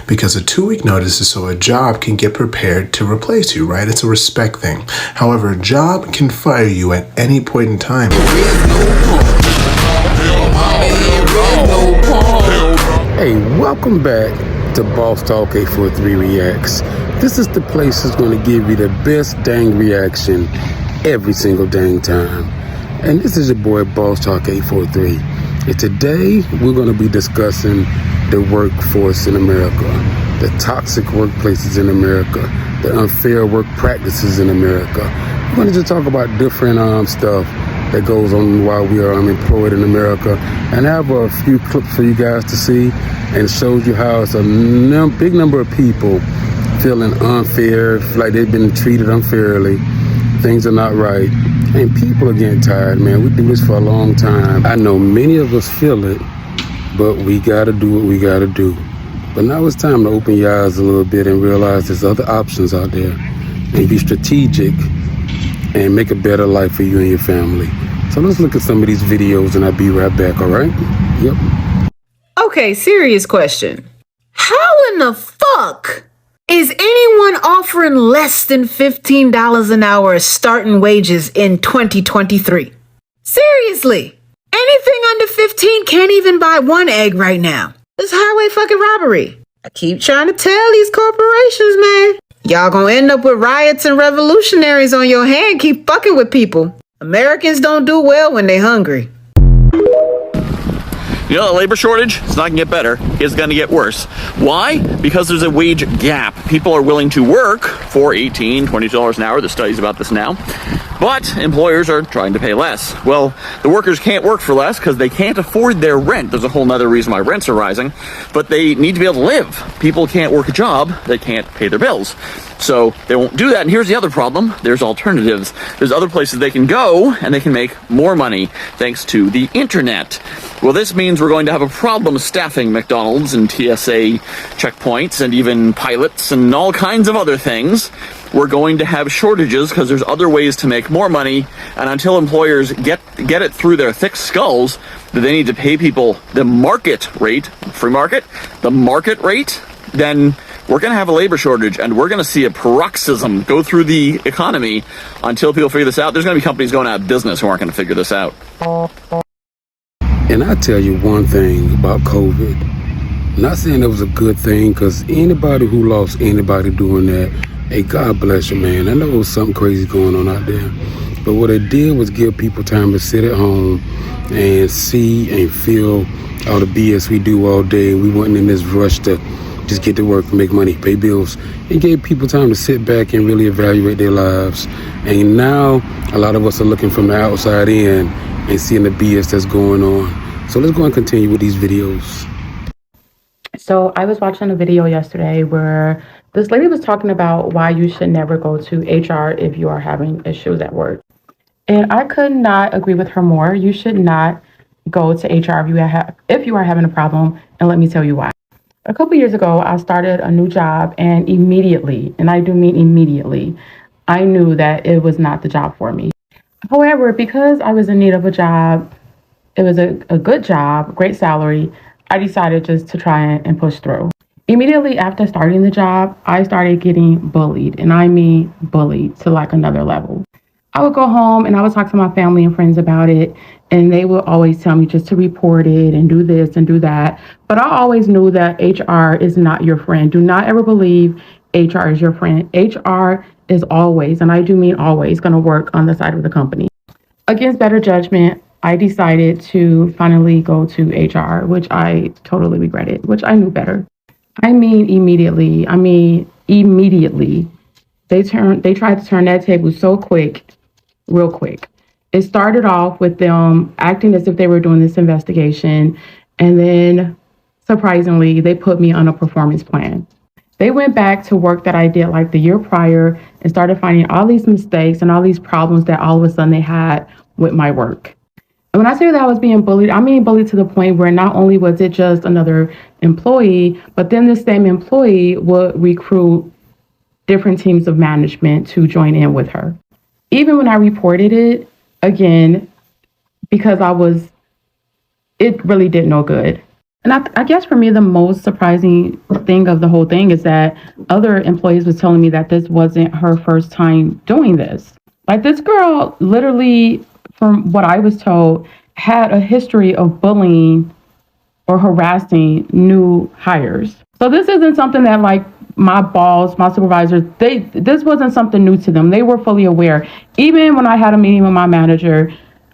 because a 2-week notice is so a job can get prepared to replace you, right? It's a respect thing. However, a job can fire you at any point in time. Hey, welcome back to Boss Talk 843 Reacts. This is the place that's going to give you the best dang reaction every single dang time. And this is your boy Boss Talk 843. And today we're going to be discussing the workforce in America, the toxic workplaces in America, the unfair work practices in America. We're going to just talk about different stuff that goes on while we are unemployed in America, and I have a few clips for you guys to see, and it shows you how it's a big number of people feeling unfair, like they've been treated unfairly, things are not right, and people are getting tired, man. We do this for a long time. I know many of us feel it, but we gotta do what we gotta do. But now it's time to open your eyes a little bit and realize there's other options out there, and be strategic and make a better life for you and your family. So let's look at some of these videos and I'll be right back, all right? Yep. Okay, serious question. How in the fuck is anyone offering less than $15 an hour as starting wages in 2023? Seriously, anything under 15 can't even buy one egg right now. It's highway fucking robbery. I keep trying to tell these corporations, man. Y'all gonna end up with riots and revolutionaries on your hand. Keep fucking with people. Americans don't do well when they hungry. You know, the labor shortage, it's not going to get better. It's going to get worse. Why? Because there's a wage gap. People are willing to work for $18, $20 an hour. There's studies about this now. But employers are trying to pay less. Well, the workers can't work for less because they can't afford their rent. There's a whole nother reason why rents are rising. But they need to be able to live. People can't work a job. They can't pay their bills. So they won't do that. And here's the other problem. There's alternatives. There's other places they can go and they can make more money thanks to the internet. Well, this means we're going to have a problem staffing McDonald's and TSA checkpoints and even pilots and all kinds of other things. We're going to have shortages because there's other ways to make more money. And until employers get it through their thick skulls that they need to pay people the market rate, free market, the market rate, then we're going to have a labor shortage, and we're going to see a paroxysm go through the economy until people figure this out. There's going to be companies going out of business who aren't going to figure this out. And I tell you one thing about COVID. Not saying it was a good thing, because anybody who lost anybody doing that, hey, God bless you, man. I know there was something crazy going on out there. But what it did was give people time to sit at home and see and feel all the BS we do all day. We weren't in this rush to just get to work, make money, pay bills. It gave people time to sit back and really evaluate their lives. And now a lot of us are looking from the outside in and seeing the BS that's going on. So let's go and continue with these videos. So I was watching a video yesterday where this lady was talking about why you should never go to HR if you are having issues at work. And I could not agree with her more. You should not go to HR if you are having a problem, and let me tell you why. A couple years ago, I started a new job, and immediately, and I do mean immediately, I knew that it was not the job for me. However, because I was in need of a job, it was a good job, great salary, I decided just to try and push through. Immediately after starting the job, I started getting bullied, and I mean bullied to like another level. I would go home and I would talk to my family and friends about it, and they would always tell me just to report it and do this and do that. But I always knew that HR is not your friend. Do not ever believe HR is your friend. HR is always, and I do mean always, going to work on the side of the company. Against better judgment, I decided to finally go to HR, which I totally regretted, which I knew better. I mean immediately. They tried to turn that table so quick, real quick. It started off with them acting as if they were doing this investigation, and then surprisingly, they put me on a performance plan. They went back to work that I did like the year prior and started finding all these mistakes and all these problems that all of a sudden they had with my work. And when I say that I was being bullied, I mean bullied to the point where not only was it just another employee, but then this same employee would recruit different teams of management to join in with her. Even when I reported it, again, because it really did no good. And I guess for me, the most surprising thing of the whole thing is that other employees was telling me that this wasn't her first time doing this. Like, this girl literally, from what I was told, had a history of bullying or harassing new hires. So this isn't something that, like, my boss, my supervisors, this wasn't something new to them. They were fully aware. Even when I had a meeting with my manager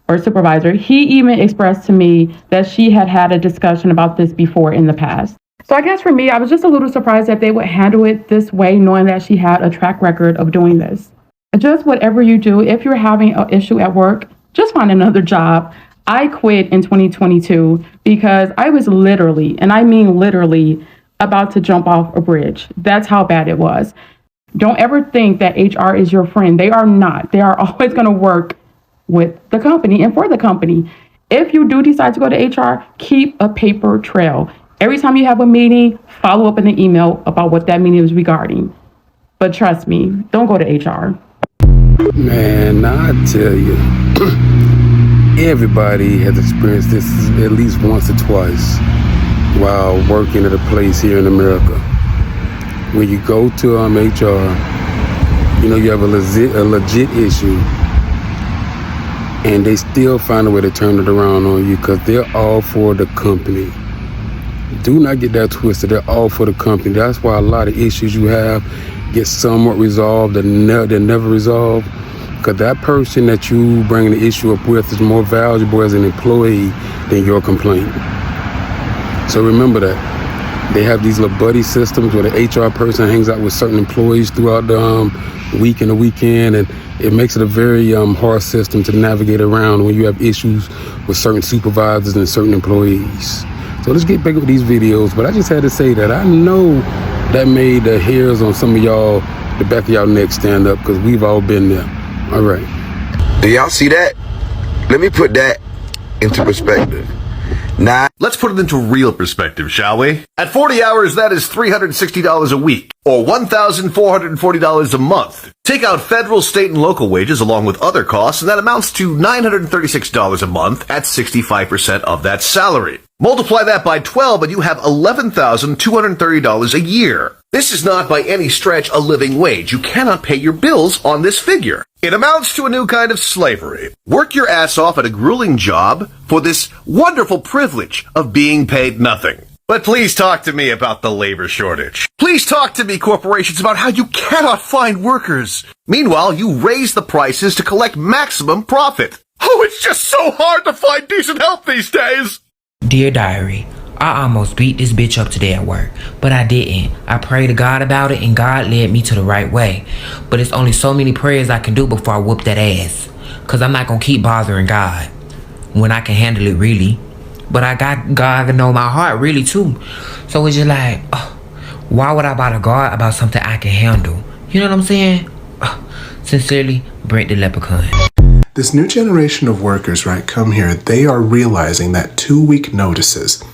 or supervisor, he even expressed to me that she had had a discussion about this before in the past. So I guess for me, I was just a little surprised that they would handle it this way, knowing that she had a track record of doing this. Just whatever you do, if you're having an issue at work, just find another job. I quit in 2022 because I was literally, and I mean literally, about to jump off a bridge. That's how bad it was. Don't ever think that HR is your friend. They are not. They are always going to work with the company and for the company. If you do decide to go to HR, keep a paper trail. Every time you have a meeting, follow up in an email about what that meeting is regarding. But trust me, don't go to HR. Man, I tell you, everybody has experienced this at least once or twice while working at a place here in America. When you go to HR, you have a legit issue, and they still find a way to turn it around on you because they're all for the company. Do not get that twisted. They're all for the company. That's why a lot of issues you have get somewhat resolved. They're never resolved, because that person that you bring the issue up with is more valuable as an employee than your complaint. So remember that. They have these little buddy systems where the HR person hangs out with certain employees throughout the week and the weekend, and it makes it a very hard system to navigate around when you have issues with certain supervisors and certain employees. So let's get back with these videos, but I just had to say that I know that made the hairs on some of y'all, the back of y'all neck stand up, because we've all been there. All right. Do y'all see that? Let me put that into perspective. Now, let's put it into real perspective, shall we? At 40 hours, that is $360 a week, or $1,440 a month. Take out federal, state, and local wages along with other costs, and that amounts to $936 a month at 65% of that salary. Multiply that by 12 and you have $11,230 a year. This is not by any stretch a living wage. You cannot pay your bills on this figure. It amounts to a new kind of slavery. Work your ass off at a grueling job for this wonderful privilege of being paid nothing. But please talk to me about the labor shortage. Please talk to me, corporations, about how you cannot find workers. Meanwhile, you raise the prices to collect maximum profit. Oh, it's just so hard to find decent help these days. Dear Diary, I almost beat this bitch up today at work, but I didn't. I prayed to God about it, and God led me to the right way. But it's only so many prayers I can do before I whoop that ass. Because I'm not going to keep bothering God when I can handle it, really. But I got God to know my heart, really, too. So it's just like, why would I bother God about something I can handle? You know what I'm saying? Sincerely, Brent the Leprechaun. This new generation of workers, right, come here, they are realizing that 2-week notices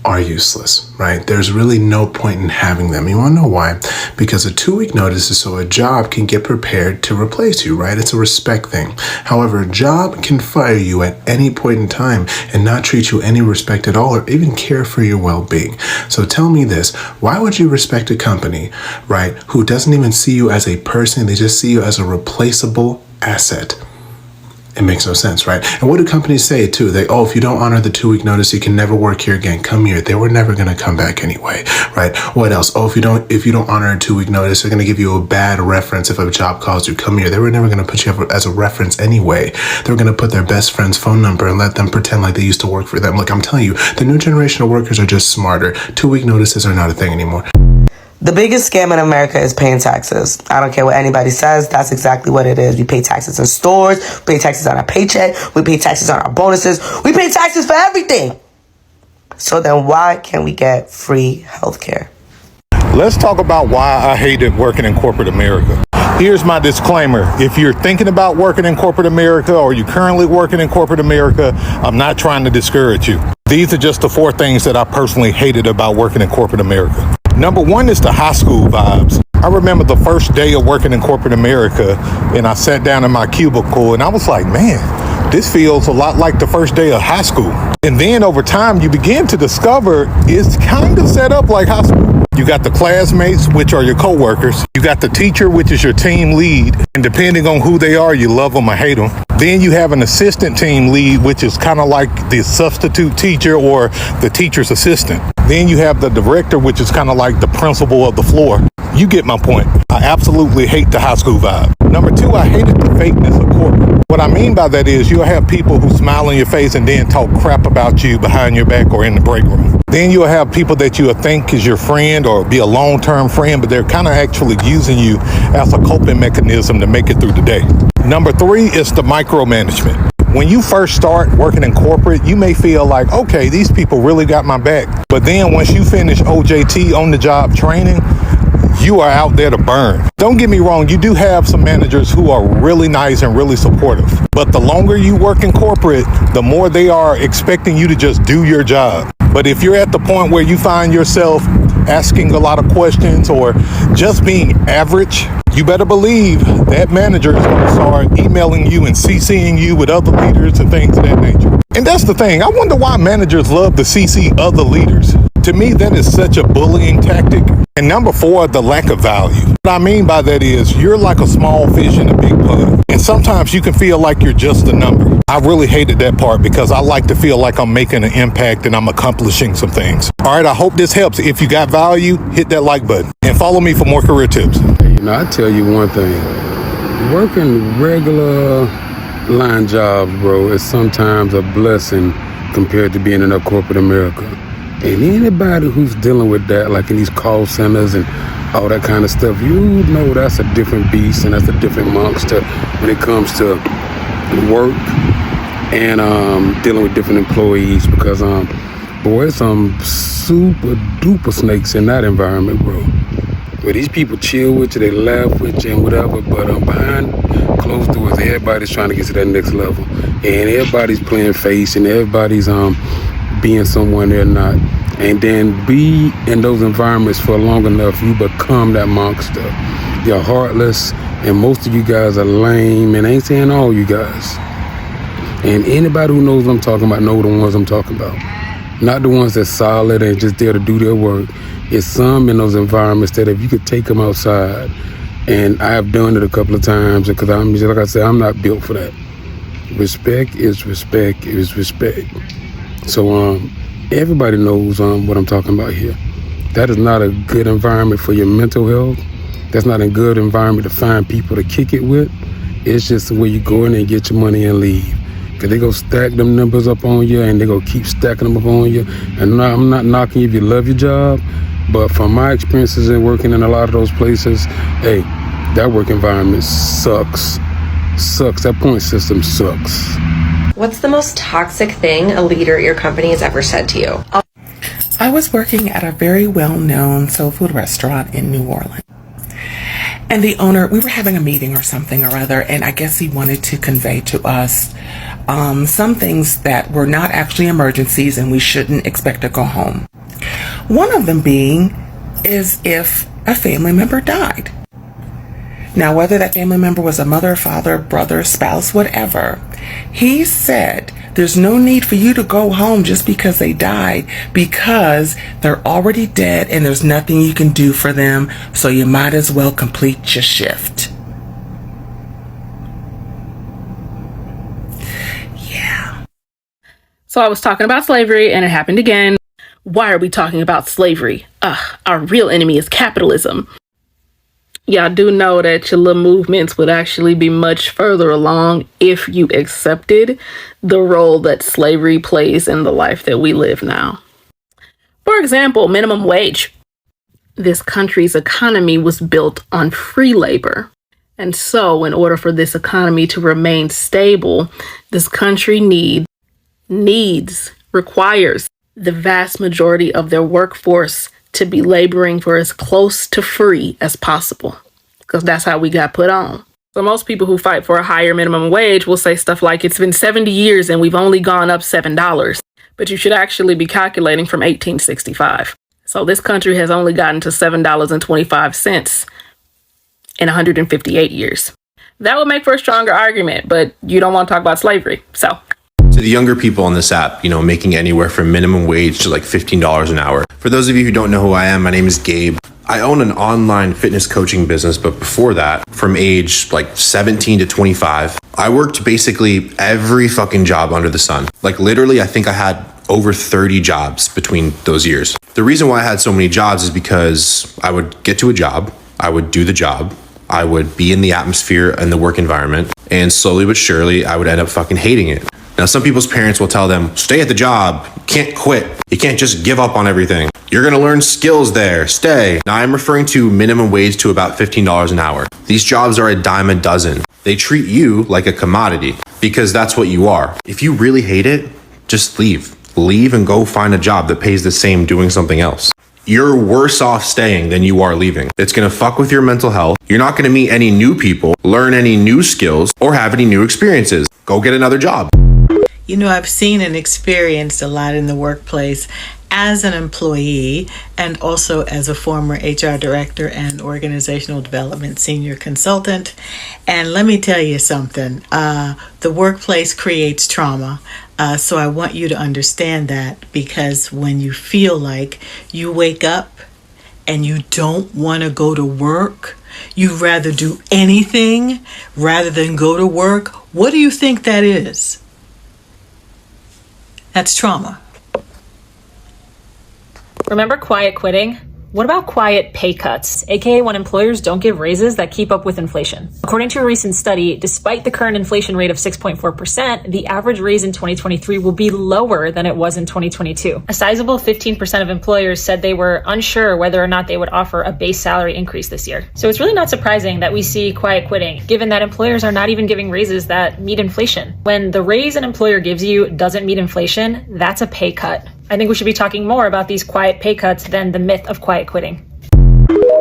are useless, right? There's really no point in having them. You want to know why? Because a 2-week notice is so a job can get prepared to replace you, right? It's a respect thing. However, a job can fire you at any point in time and not treat you any respect at all or even care for your well-being. So tell me this, why would you respect a company, right, who doesn't even see you as a person, they just see you as a replaceable asset? It makes no sense, right? And what do companies say too? If you don't honor the 2-week notice, you can never work here again. Come here. They were never going to come back anyway, right? What else? If you don't honor a 2-week notice, they're going to give you a bad reference if a job calls you. Come here. They were never going to put you up as a reference anyway. They were going to put their best friend's phone number and let them pretend like they used to work for them. Look, I'm telling you, the new generation of workers are just smarter. 2-week notices are not a thing anymore. The biggest scam in America is paying taxes. I don't care what anybody says. That's exactly what it is. We pay taxes in stores. We pay taxes on our paycheck. We pay taxes on our bonuses. We pay taxes for everything. So then why can't we get free healthcare? Let's talk about why I hated working in corporate America. Here's my disclaimer. If you're thinking about working in corporate America or you're currently working in corporate America, I'm not trying to discourage you. These are just the 4 things that I personally hated about working in corporate America. Number 1 is the high school vibes. I remember the first day of working in corporate America, and I sat down in my cubicle and I was like, man, This feels a lot like the first day of high school. And then over time, you begin to discover it's kind of set up like high school. You got the classmates, which are your coworkers. You got the teacher, which is your team lead. And depending on who they are, you love them or hate them. Then you have an assistant team lead, which is kind of like the substitute teacher or the teacher's assistant. Then you have the director, which is kind of like the principal of the floor. You get my point. I absolutely hate the high school vibe. Number two, I hated the fakeness of corporate. What I mean by that is you'll have people who smile in your face and then talk crap about you behind your back or in the break room. Then you'll have people that you'll think is your friend or be a long-term friend, but they're kind of actually using you as a coping mechanism to make it through the day. Number three is the micromanagement. When you first start working in corporate, you may feel like, okay, these people really got my back. But then once you finish OJT, on the job training, you are out there to burn. Don't get me wrong, you do have some managers who are really nice and really supportive. But the longer you work in corporate, the more they are expecting you to just do your job. But if you're at the point where you find yourself asking a lot of questions or just being average, you better believe that manager is going to start emailing you and CCing you with other leaders and things of that nature. And that's the thing. I wonder why managers love to CC other leaders. To me, that is such a bullying tactic. And number four, the lack of value. What I mean by that is you're like a small fish in a big pond. And sometimes you can feel like you're just a number. I really hated that part because I like to feel like I'm making an impact and I'm accomplishing some things. All right, I hope this helps. If you got value, hit that like button and follow me for more career tips. I tell you one thing, working regular line jobs, bro, is sometimes a blessing compared to being in a corporate America. And anybody who's dealing with that, like in these call centers and all that kind of stuff, you know that's a different beast and that's a different monster when it comes to work and dealing with different employees because, boy, there's some super duper snakes in that environment, bro. Where these people chill with you, they laugh with you and whatever, but behind closed doors, everybody's trying to get to that next level. And everybody's playing face and everybody's being someone they're not. And then be in those environments for long enough, you become that monster. You're heartless, and most of you guys are lame, and I ain't saying all you guys. And anybody who knows what I'm talking about know the ones I'm talking about. Not the ones that's solid and just there to do their work. It's some in those environments that if you could take them outside, and I have done it a couple of times, because I'm just, like I said, I'm not built for that. Respect is respect is respect. So everybody knows what I'm talking about here. That is not a good environment for your mental health. That's not a good environment to find people to kick it with. It's just where you go in and get your money and leave. Cause they go stack them numbers up on you and they go keep stacking them up on you. And I'm not knocking you if you love your job, but from my experiences in working in a lot of those places, hey, that work environment sucks. Sucks. That point system sucks. What's the most toxic thing a leader at your company has ever said to you? I was working at a very well-known soul food restaurant in New Orleans. And the owner, we were having a meeting or something or other, and I guess he wanted to convey to us some things that were not actually emergencies and we shouldn't expect to go home. One of them being is if a family member died. Now, whether that family member was a mother, father, brother, spouse, whatever, he said there's no need for you to go home just because they died, because they're already dead and there's nothing you can do for them, so you might as well complete your shift. Yeah. So I was talking about slavery and it happened again. Why are we talking about slavery? Our real enemy is capitalism. Y'all do know that your little movements would actually be much further along if you accepted the role that slavery plays in the life that we live now. For example, minimum wage. This country's economy was built on free labor. And so in order for this economy to remain stable, this country requires the vast majority of their workforce to be laboring for as close to free as possible, because that's how we got put on. So most people who fight for a higher minimum wage will say stuff like, it's been 70 years and we've only gone up $7. But you should actually be calculating from 1865. So this country has only gotten to $7.25 in 158 years. that would make for a stronger argument, but you don't want to talk about slavery. So to the younger people on this app, making anywhere from minimum wage to like $15 an hour. For those of you who don't know who I am, my name is Gabe. I own an online fitness coaching business, but before that, from age like 17 to 25, I worked basically every fucking job under the sun. Like literally, I think I had over 30 jobs between those years. The reason why I had so many jobs is because I would get to a job, I would do the job, I would be in the atmosphere and the work environment, and slowly but surely, I would end up fucking hating it. Now, some people's parents will tell them, stay at the job, you can't quit, you can't just give up on everything. You're gonna learn skills there, stay. Now, I'm referring to minimum wage to about $15 an hour. These jobs are a dime a dozen. They treat you like a commodity because that's what you are. If you really hate it, just leave. Leave and go find a job that pays the same doing something else. You're worse off staying than you are leaving. It's gonna fuck with your mental health. You're not gonna meet any new people, learn any new skills, or have any new experiences. Go get another job. I've seen and experienced a lot in the workplace as an employee and also as a former HR director and organizational development senior consultant. And let me tell you something, the workplace creates trauma. So I want you to understand that, because when you feel like you wake up and you don't want to go to work, you'd rather do anything rather than go to work, what do you think that is? That's trauma. Remember quiet quitting? What about quiet pay cuts, aka when employers don't give raises that keep up with inflation? According to a recent study, despite the current inflation rate of 6.4%, the average raise in 2023 will be lower than it was in 2022. A sizable 15% of employers said they were unsure whether or not they would offer a base salary increase this year. So it's really not surprising that we see quiet quitting, given that employers are not even giving raises that meet inflation. When the raise an employer gives you doesn't meet inflation, that's a pay cut. I think we should be talking more about these quiet pay cuts than the myth of quiet quitting.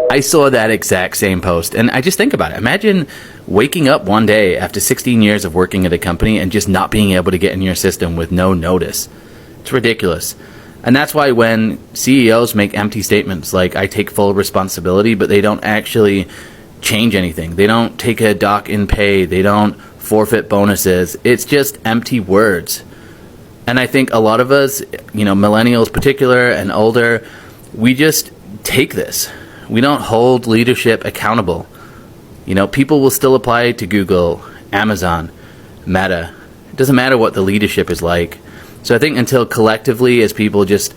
I saw that exact same post, and I just think about it. Imagine waking up one day after 16 years of working at a company and just not being able to get in your system with no notice. It's ridiculous. And that's why when CEOs make empty statements like, I take full responsibility, but they don't actually change anything. They don't take a dock in pay. They don't forfeit bonuses. It's just empty words. And I think a lot of us, millennials particular and older, we just take this. We don't hold leadership accountable. People will still apply to Google, Amazon, Meta. It doesn't matter what the leadership is like. So I think until collectively, as people just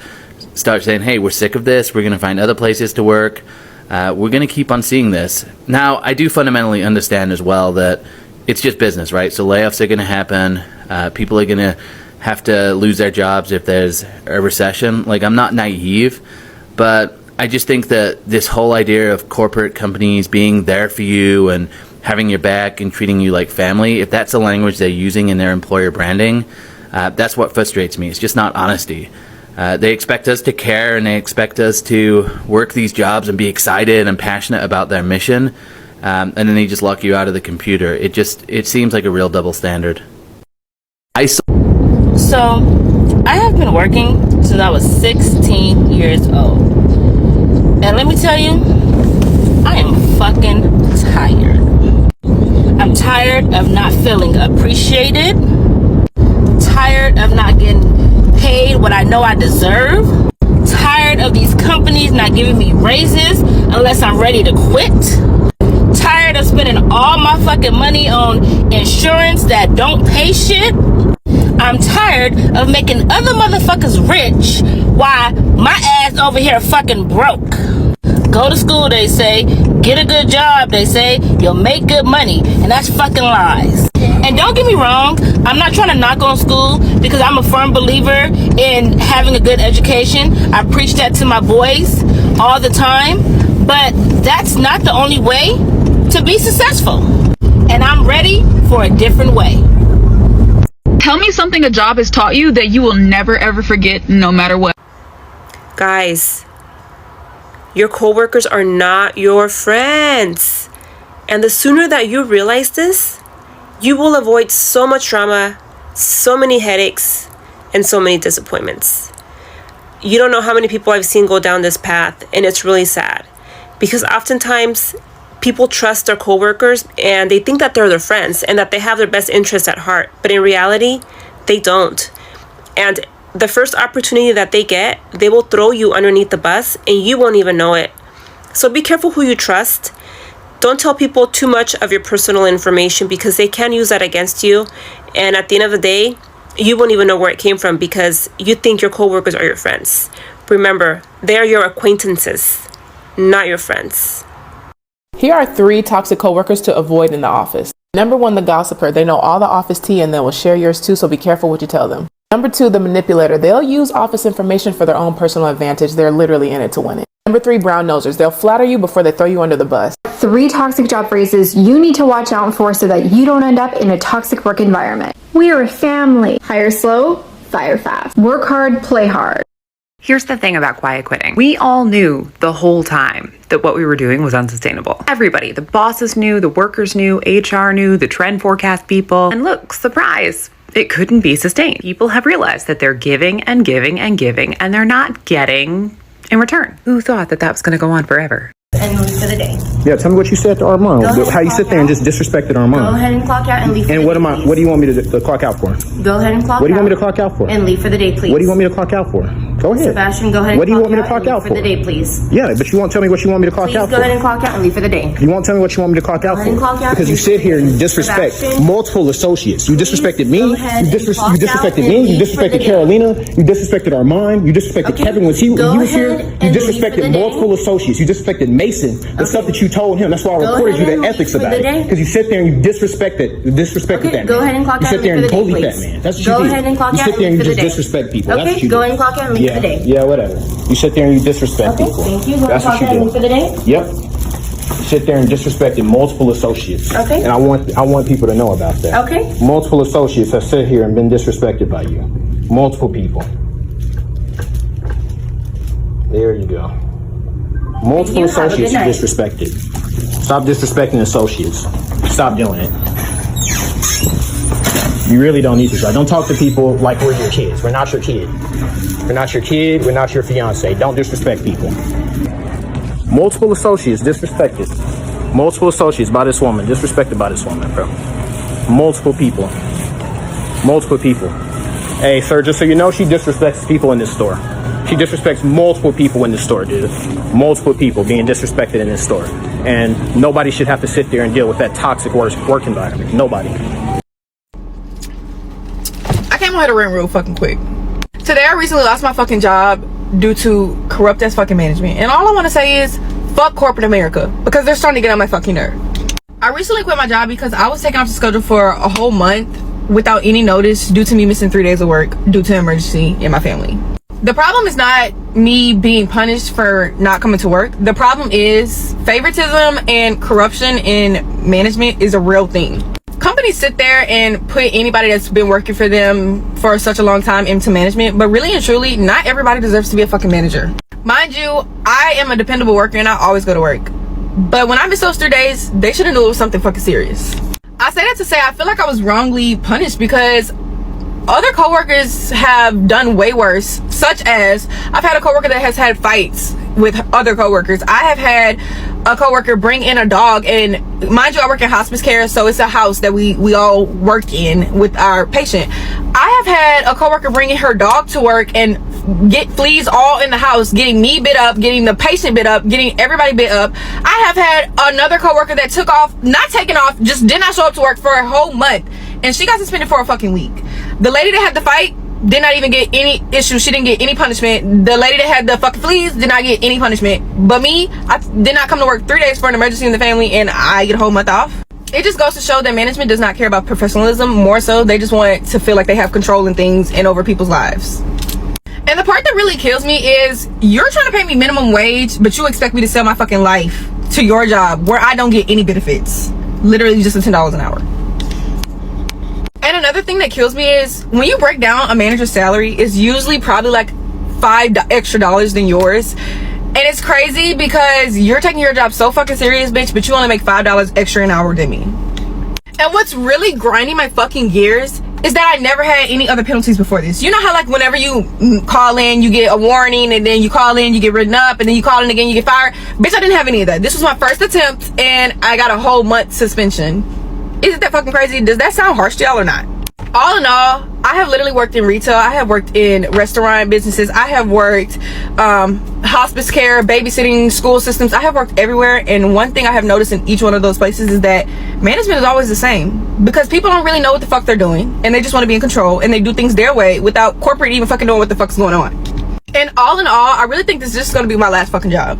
start saying, hey, we're sick of this, we're going to find other places to work, we're going to keep on seeing this. Now, I do fundamentally understand as well that it's just business, right? So layoffs are going to happen. People are going to have to lose their jobs if there's a recession. Like, I'm not naive, but I just think that this whole idea of corporate companies being there for you and having your back and treating you like family, if that's the language they're using in their employer branding, that's what frustrates me. It's just not honesty. They expect us to care and they expect us to work these jobs and be excited and passionate about their mission, and then they just lock you out of the computer. It seems like a real double standard. So, I have been working since I was 16 years old. And let me tell you, I am fucking tired. I'm tired of not feeling appreciated. Tired of not getting paid what I know I deserve. Tired of these companies not giving me raises unless I'm ready to quit. Tired of spending all my fucking money on insurance that don't pay shit. I'm tired of making other motherfuckers rich while my ass over here fucking broke. Go to school, they say. Get a good job, they say. You'll make good money. And that's fucking lies. And don't get me wrong, I'm not trying to knock on school because I'm a firm believer in having a good education. I preach that to my boys all the time. But that's not the only way to be successful. And I'm ready for a different way. Tell me something a job has taught you that you will never ever forget, no matter what. Guys, your coworkers are not your friends. And the sooner that you realize this, you will avoid so much drama, so many headaches, and so many disappointments. You don't know how many people I've seen go down this path, and it's really sad. Because oftentimes, people trust their coworkers and they think that they're their friends and that they have their best interests at heart. But in reality, they don't. And the first opportunity that they get, they will throw you underneath the bus and you won't even know it. So be careful who you trust. Don't tell people too much of your personal information because they can use that against you. And at the end of the day, you won't even know where it came from because you think your coworkers are your friends. Remember, they are your acquaintances, not your friends. Here are 3 toxic coworkers to avoid in the office. Number 1, the gossiper. They know all the office tea and they will share yours too, so be careful what you tell them. Number 2, the manipulator. They'll use office information for their own personal advantage. They're literally in it to win it. Number 3, brown nosers. They'll flatter you before they throw you under the bus. 3 toxic job phrases you need to watch out for so that you don't end up in a toxic work environment. We are a family. Hire slow, fire fast. Work hard, play hard. Here's the thing about quiet quitting. We all knew the whole time that what we were doing was unsustainable. Everybody, the bosses knew, the workers knew, HR knew, the trend forecast people. And look, surprise, it couldn't be sustained. People have realized that they're giving and giving and giving and they're not getting in return. Who thought that was going to go on forever? And leave for the day. Yeah, tell me what you said to Armand. How you sit there and just disrespected Armand. Go ahead and clock out and leave for and the what day, am I? please. What do you want me to clock out for? Go ahead and clock out. What do you want me to clock out for? And leave for the day, please. What do you want me to clock out for? Go ahead. Sebastian, go ahead and what do you clock want me to out clock and leave out for the day, please. Yeah, but you won't tell me what you want me to clock Please out go for. ahead and clock out and leave for the day. You won't tell me what you want me to clock out ahead and for. clock out Because you and sit here and you disrespect Sebastian, multiple associates. You disrespected me. You ahead and clock disrespected out and me. You leave for the disrespected day. Carolina. You disrespected Armand. You disrespected Kevin when he Go was here. ahead You and leave for disrespected the day. multiple associates. You disrespected Mason. The stuff that you told him. That's why I Go reported you ahead the and ethics leave for about the it. day. Because you sit there and you disrespected that Go man. ahead and clock You out sit and there leave and for the day, bully that please. man. That's what Go you do. ahead and clock You out sit and there and leave you for the just day. disrespect people. That's Okay, what you go do. ahead and clock out and leave for the day. Yeah, whatever. You sit there and you disrespect Okay, people. thank you. Go ahead and That's clock what out and you leave for do. the day. Yep. You sit there and disrespected multiple associates. Okay. And I want people to know about that. Okay. Multiple associates have sit here and been disrespected by you. Multiple people. There you go. Multiple You have a good associates you night. disrespected. Stop disrespecting associates. Stop doing it. You really don't need to try. Don't talk to people like we're your kids. We're not your kid. We're not your kid. We're not your fiance. Don't disrespect people. Multiple associates disrespected. Multiple associates by this woman. Disrespected by this woman, bro. Multiple people. Multiple people. Hey, sir, just so you know, she disrespects people in this store. She disrespects multiple people in this store, dude. Multiple people being disrespected in this store. And nobody should have to sit there and deal with that toxic work environment. Nobody. I came on here to rant real fucking quick. Today I recently lost my fucking job due to corrupt ass fucking management. And all I want to say is, fuck corporate America. Because they're starting to get on my fucking nerve. I recently quit my job because I was taken off the schedule for a whole month without any notice due to me missing 3 days of work due to an emergency in my family. The problem is not me being punished for not coming to work. The problem is favoritism and corruption in management is a real thing. Companies sit there and put anybody that's been working for them for such a long time into management, but really and truly, not everybody deserves to be a fucking manager. Mind you, I am a dependable worker and I always go to work. But when I missed those 3 days, they should have knew it was something fucking serious. I say that to say I feel like I was wrongly punished because other coworkers have done way worse, such as I've had a coworker that has had fights with other coworkers. I have had a coworker bring in a dog, and mind you, I work in hospice care, so it's a house that we all work in with our patient. I have had a coworker bring in her dog to work and get fleas all in the house, getting me bit up, getting the patient bit up, getting everybody bit up. I have had another coworker that took off, not taking off, just did not show up to work for a whole month, and she got suspended for a fucking week. The lady that had the fight did not even get any issue. She didn't get any punishment. The lady that had the fucking fleas did not get any punishment. But me, I did not come to work 3 days for an emergency in the family and I get a whole month off. It just goes to show that management does not care about professionalism. More so, they just want to feel like they have control in things and over people's lives. And the part that really kills me is you're trying to pay me minimum wage, but you expect me to sell my fucking life to your job where I don't get any benefits. Literally just $10 an hour. And another thing that kills me is when you break down a manager's salary, it's usually probably like $5 extra than yours. And it's crazy because you're taking your job so fucking serious, bitch, but you only make $5 extra an hour than me. And what's really grinding my fucking gears is that I never had any other penalties before this. You know how like whenever you call in, you get a warning, and then you call in, you get written up, and then you call in again, you get fired? Bitch, I didn't have any of that. This was my first attempt, and I got a whole month suspension. Isn't that fucking crazy? Does that sound harsh to y'all or not? All in all, I have literally worked in retail. I have worked in restaurant businesses. I have worked hospice care, babysitting, school systems. I have worked everywhere, and one thing I have noticed in each one of those places is that management is always the same, because people don't really know what the fuck they're doing, and they just want to be in control, and they do things their way without corporate even fucking knowing what the fuck's going on. And all in all, I really think this is just going to be my last fucking job.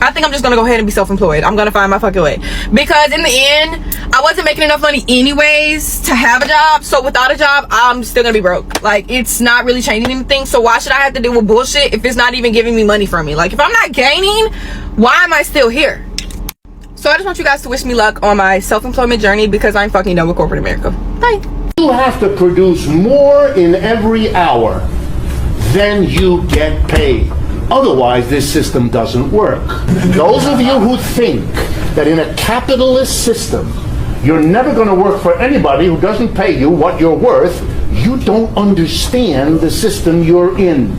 I think I'm just gonna go ahead and be self-employed. I'm gonna find my fucking way, because in the end, I wasn't making enough money anyways to have a job. So without a job, I'm still gonna be broke. Like, it's not really changing anything. So why should I have to deal with bullshit if it's not even giving me money from me? Like, if I'm not gaining, why am I still here? So I just want you guys to wish me luck on my self-employment journey, because I'm fucking done with corporate America. Bye. You have to produce more in every hour than you get paid. Otherwise, this system doesn't work. Those of you who think that in a capitalist system, you're never going to work for anybody who doesn't pay you what you're worth, you don't understand the system you're in.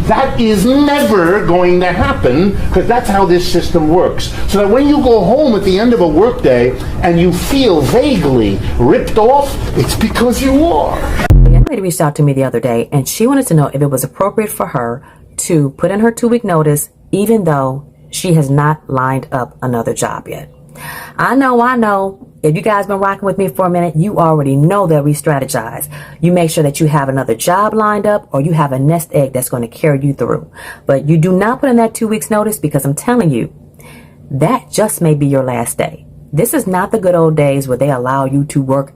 That is never going to happen, because that's how this system works. So that when you go home at the end of a workday and you feel vaguely ripped off, it's because you are. A young lady reached out to me the other day, and she wanted to know if it was appropriate for her to put in her 2-week notice, even though she has not lined up another job yet. I know. If you guys been rocking with me for a minute, you already know that we strategize. You make sure that you have another job lined up, or you have a nest egg that's going to carry you through. But you do not put in that 2 weeks notice, because I'm telling you, that just may be your last day. This is not the good old days where they allow you to work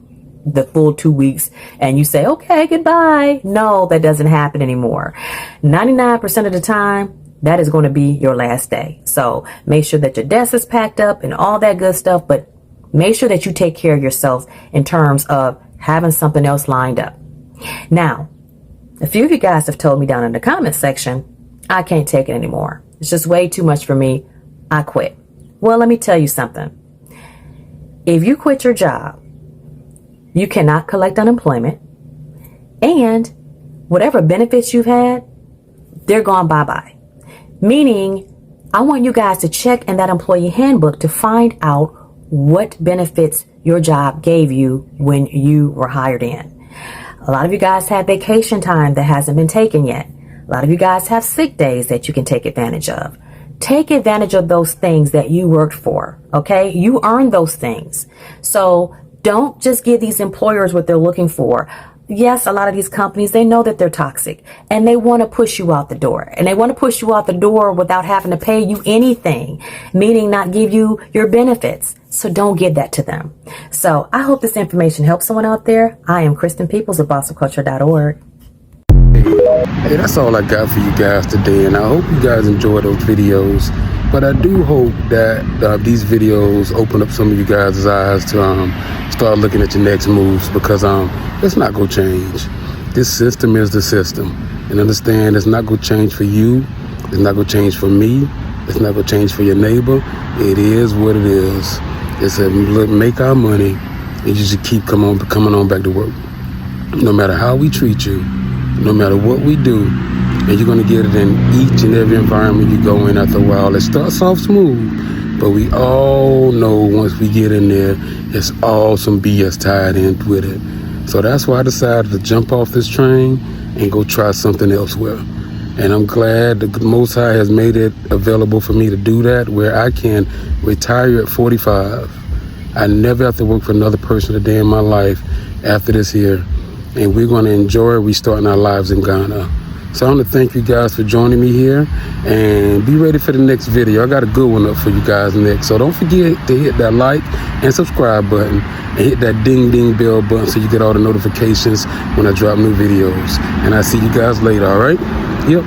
the full 2 weeks and you say, okay, goodbye. No, that doesn't happen anymore. 99% of the time, that is going to be your last day. So make sure that your desk is packed up and all that good stuff, but make sure that you take care of yourself in terms of having something else lined up. Now, a few of you guys have told me down in the comment section, I can't take it anymore. It's just way too much for me. I quit. Well, let me tell you something. If you quit your job, you cannot collect unemployment, and whatever benefits you've had, they're gone bye-bye. Meaning, I want you guys to check in that employee handbook to find out what benefits your job gave you when you were hired in. A lot of you guys have vacation time that hasn't been taken yet. A lot of you guys have sick days that you can take advantage of. Take advantage of those things that you worked for, okay? You earned those things. So don't just give these employers what they're looking for. Yes, a lot of these companies, they know that they're toxic, and they want to push you out the door. And they want to push you out the door without having to pay you anything, meaning not give you your benefits. So don't give that to them. So I hope this information helps someone out there. I am Kristen Peoples of BossOfCulture.org. Hey, that's all I got for you guys today, and I hope you guys enjoy those videos. But I do hope that these videos open up some of you guys' eyes to start looking at your next moves, because it's not going to change. This system is the system. And understand, it's not going to change for you. It's not going to change for me. It's not going to change for your neighbor. It is what it is. It's a make our money, and you just keep coming on back to work. No matter how we treat you, no matter what we do, and you're going to get it in each and every environment you go in after a while. It starts off smooth, but we all know once we get in there, it's all some BS tied in with it. So that's why I decided to jump off this train and go try something elsewhere. And I'm glad the Most High has made it available for me to do that, where I can retire at 45. I never have to work for another person a day in my life after this here. And we're going to enjoy restarting our lives in Ghana. So I want to thank you guys for joining me here, and be ready for the next video. I got a good one up for you guys next. So don't forget to hit that like and subscribe button, and hit that ding ding bell button so you get all the notifications when I drop new videos. And I'll see you guys later, all right? Yep.